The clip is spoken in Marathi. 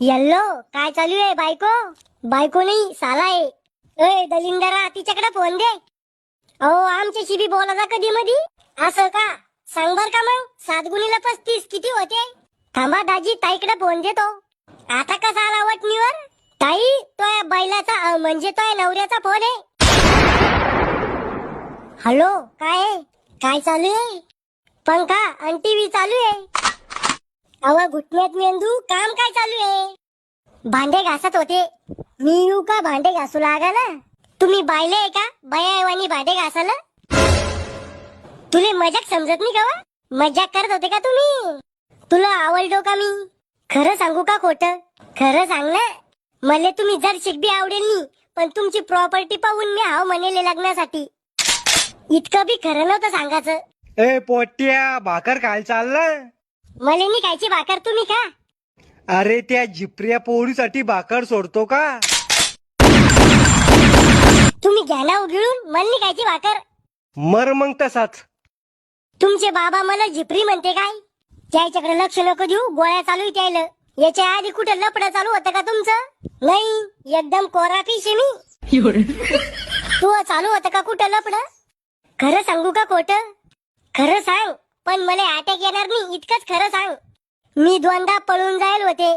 येल्लो काय चालू आहे बायको? बायको नाही साला आहे. ए दलिंदरा तिच्याकडे फोन दे. अहो आमच्याशी बी बोला जा कधी मधी. असं का? सांग बर का मग 7 गुणिले 35 किती होते? थांबा दाजी ताईकडे फोन देतो. आता कसा आला वटणीवर? ताई तो बैलाचा म्हणजे तो नवऱ्याचा फोन आहे. हॅलो काय आहे? काय चालू आहे? पंखा आणि टीव्ही चालू आहे. अव घुटण्यात मेंदू काम काय चालू आहे? भांडे घासत होते. मी येऊ का भांडे घासू लागायला? तुम्ही बायले आहे का बयावानी भांडे घासायला? तुले मजाक समजत नाही का वा? मजाक करत होते का तुम्ही? तुला आवडलो का मी? खरं सांगू का खोटं? खरं सांग ना. मले तुम्ही जर शिकबी आवडेल नी पण तुमची प्रॉपर्टी पाहून मी हाव म्हणेले लग्नासाठी. इतकं बी खरं नव्हतं सांगायचं. ए पोट्या भाकर काय चाललं? मले नी खायची भाकर तुम्ही का? अरे त्या झिपऱ्या पोळीसाठी भाकर सोडतो का? तुम्ही घ्या ना उघडून मला नी खायची भाकर. मर मग तसाच. तुमचे बाबा मला झिपरी म्हणते काय? त्याच्याकडे लक्ष नको देऊ गोळ्या चालू त्याला. याच्या आधी कुठं लपडं चालू होतं का तुमचं? नाही एकदम कोरा पिशे मी. तू चालू होतं का कुठं लपडं? खरं सांगू का खोटं? खरं सांग पण मला अटॅक येणार नाही इतकंच खरं सांग. मी दोनदा पळून जाईल होते